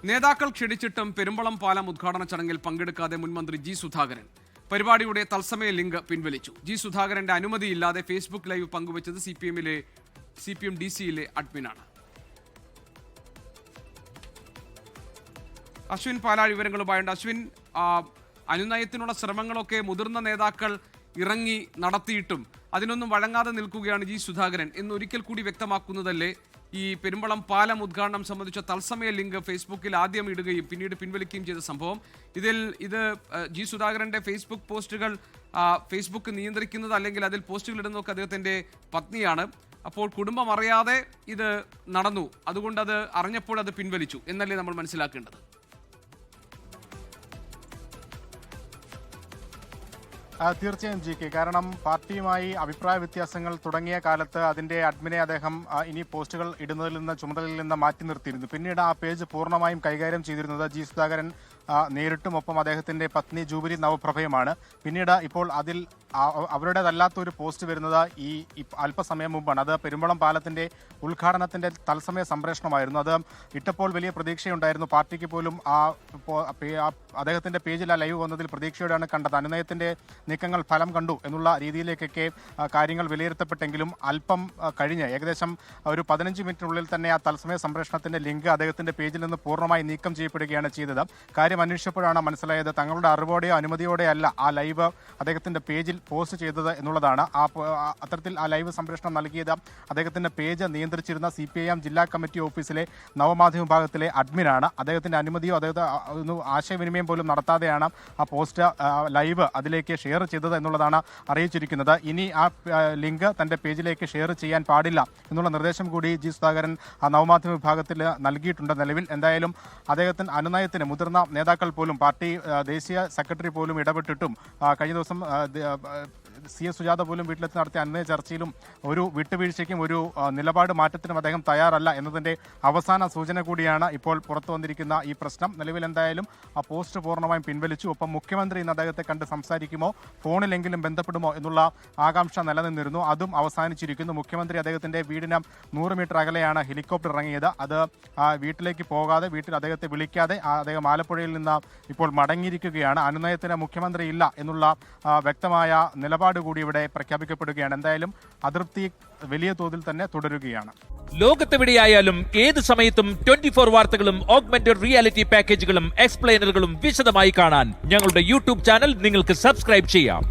നേതാക്കൾ ക്ഷണിച്ചിട്ടും പെരുമ്പളം പാലം ഉദ്ഘാടന ചടങ്ങിൽ പങ്കെടുക്കാതെ മുൻമന്ത്രി ജി സുധാകരൻ. പരിപാടിയുടെ തത്സമയ ലിങ്ക് പിൻവലിച്ചു. ജി സുധാകരന്റെ അനുമതിയില്ലാതെ ഫേസ്ബുക്ക് ലൈവ് പങ്കുവച്ചത് CPM DC-യിലെ അഡ്മിനാണ്. അശ്വിൻ പാലാഴി വിവരങ്ങളുമായുണ്ട്. അശ്വിൻ, അനുനയത്തിനുള്ള ശ്രമങ്ങളൊക്കെ മുതിർന്ന നേതാക്കൾ ഇറങ്ങി നടത്തിയിട്ടും അതിനൊന്നും വഴങ്ങാതെ നിൽക്കുകയാണ് ജി സുധാകരൻ എന്ന് ഒരിക്കൽ കൂടി വ്യക്തമാക്കുന്നതല്ലേ ഈ പെരുമ്പളം പാലം ഉദ്ഘാടനം സംബന്ധിച്ച തത്സമയ ലിങ്ക് ഫേസ്ബുക്കിൽ ആദ്യം ഇടുകയും പിന്നീട് പിൻവലിക്കുകയും ചെയ്ത സംഭവം? ഇത് ജി സുധാകരന്റെ ഫേസ്ബുക്ക് പോസ്റ്റുകൾ ഫേസ്ബുക്ക് നിയന്ത്രിക്കുന്നത് അല്ലെങ്കിൽ അതിൽ പോസ്റ്റുകൾ ഇടുന്നതൊക്കെ അദ്ദേഹത്തിന്റെ പത്നിയാണ്. അപ്പോൾ കുടുംബം അറിയാതെ ഇത് നടന്നു, അതുകൊണ്ട് അത് അറിഞ്ഞപ്പോൾ അത് പിൻവലിച്ചു എന്നല്ലേ നമ്മൾ മനസ്സിലാക്കേണ്ടത്? തീർച്ചയായും GK, കാരണം പാർട്ടിയുമായി അഭിപ്രായ വ്യത്യാസങ്ങൾ തുടങ്ങിയ കാലത്ത് അതിന്റെ അഡ്മിനെ അദ്ദേഹം ഇനി പോസ്റ്റുകൾ ഇടുന്നതിൽ നിന്ന് ചുമതലയിൽ നിന്ന് മാറ്റി നിർത്തിയിരുന്നു. പിന്നീട് ആ പേജ് പൂർണ്ണമായും കൈകാര്യം ചെയ്തിരുന്നത് ജി സുധാകരൻ നേരിട്ടും ഒപ്പം അദ്ദേഹത്തിന്റെ പത്നി ജൂബിലി നവപ്രഭയുമാണ്. പിന്നീട് ഇപ്പോൾ അതിൽ അവരുടേതല്ലാത്തൊരു പോസ്റ്റ് വരുന്നത് ഈ അല്പസമയം മുമ്പാണ്. അത് പെരുമ്പളം പാലത്തിന്റെ ഉദ്ഘാടനത്തിന്റെ തത്സമയ സംപ്രേഷണമായിരുന്നു. അത് ഇട്ടപ്പോൾ വലിയ പ്രതീക്ഷയുണ്ടായിരുന്നു. പാർട്ടിക്ക് പോലും അദ്ദേഹത്തിന്റെ പേജിൽ ആ ലൈവ് വന്നതിൽ പ്രതീക്ഷയോടെയാണ് കണ്ടത്. അനുനയത്തിന്റെ നീക്കങ്ങൾ ഫലം കണ്ടു എന്നുള്ള രീതിയിലേക്കൊക്കെ കാര്യങ്ങൾ വിലയിരുത്തപ്പെട്ടെങ്കിലും അല്പം കഴിഞ്ഞ് ഏകദേശം ഒരു 15 മിനിറ്റിനുള്ളിൽ തന്നെ ആ തത്സമയ സംപ്രേഷണത്തിന്റെ ലിങ്ക് അദ്ദേഹത്തിന്റെ പേജിൽ നിന്ന് പൂർണ്ണമായി നീക്കം ചെയ്യപ്പെടുകയാണ് ചെയ്തത്. കാര്യം അന്വേഷിച്ചപ്പോഴാണ് മനസ്സിലായത് തങ്ങളുടെ അറിവോടെയോ അനുമതിയോടെയോ അല്ല ആ ലൈവ് അദ്ദേഹത്തിന്റെ പേജിൽ പോസ്റ്റ് ചെയ്തത് എന്നുള്ളതാണ്. അത്തരത്തിൽ ആ ലൈവ് സംപ്രേഷണം നൽകിയത് അദ്ദേഹത്തിന്റെ പേജ് നിയന്ത്രിച്ചിരുന്ന CPIM ജില്ലാ കമ്മിറ്റി ഓഫീസിലെ നവമാധ്യമ വിഭാഗത്തിലെ അഡ്മിനാണ്. അദ്ദേഹത്തിന്റെ അനുമതിയോ അദ്ദേഹത്തെ ആശയവിനിമയം പോലും നടത്താതെയാണ് ആ പോസ്റ്റ് ലൈവ് അതിലേക്ക് ഷെയർ ചെയ്തത് എന്നുള്ളതാണ് അറിയിച്ചിരിക്കുന്നത്. ഇനി ആ ലിങ്ക് തന്റെ പേജിലേക്ക് ഷെയർ ചെയ്യാൻ പാടില്ല എന്നുള്ള നിർദ്ദേശം കൂടി ജി സുധാകരൻ നവമാധ്യമ വിഭാഗത്തിൽ നൽകിയിട്ടുണ്ട്. നിലവിൽ എന്തായാലും അദ്ദേഹത്തിന് അനുനയത്തിന് മുതിർന്ന നേതാക്കൾ പോലും പാർട്ടി ദേശീയ സെക്രട്ടറി പോലും ഇടപെട്ടിട്ടും കഴിഞ്ഞ ദിവസം CS സുജാത പോലും വീട്ടിലെത്തി നടത്തിയ അനുനയ ചർച്ചയിലും ഒരു വിട്ടുവീഴ്ചയ്ക്കും ഒരു നിലപാട് മാറ്റത്തിനും അദ്ദേഹം തയ്യാറല്ല എന്നതിന്റെ അവസാന സൂചന കൂടിയാണ് ഇപ്പോൾ പുറത്തു വന്നിരിക്കുന്ന ഈ പ്രശ്നം. നിലവിൽ എന്തായാലും ആ പോസ്റ്റ് പൂർണ്ണമായും പിൻവലിച്ചു. ഒപ്പം മുഖ്യമന്ത്രി ഇന്ന് അദ്ദേഹത്തെ കണ്ട് സംസാരിക്കുമോ, ഫോണിലെങ്കിലും ബന്ധപ്പെടുമോ എന്നുള്ള ആകാംക്ഷ നിലനിന്നിരുന്നു. അതും അവസാനിച്ചിരിക്കുന്നു. മുഖ്യമന്ത്രി അദ്ദേഹത്തിന്റെ വീടിന് 100 മീറ്റർ അകലെയാണ് ഹെലികോപ്റ്റർ ഇറങ്ങിയത്. അത് വീട്ടിലേക്ക് പോകാതെ, വീട്ടിൽ അദ്ദേഹത്തെ വിളിക്കാതെ അദ്ദേഹം ആലപ്പുഴയിൽ നിന്ന് ഇപ്പോൾ മടങ്ങിയിരിക്കുകയാണ്. അനുനയത്തിന് മുഖ്യമന്ത്രി ഇല്ല എന്നുള്ള വ്യക്തമായ നിലപാട് കൂടി ഇവിടെ പ്രഖ്യാപിക്കപ്പെടുകയാണ്. എന്തായാലും അതൃപ്തി വലിയ തോതിൽ തന്നെ തുടരുകയാണ്. ലോകത്തെവിടെയായാലും ഏത് സമയത്തും 24 വാർത്തകളും ഓഗ്മെന്റഡ് റിയാലിറ്റി പാക്കേജുകളും എക്സ്പ്ലെയിനറുകളും വിശദമായി കാണാൻ ഞങ്ങളുടെ YouTube ചാനൽ നിങ്ങൾക്ക് സബ്സ്ക്രൈബ് ചെയ്യാം.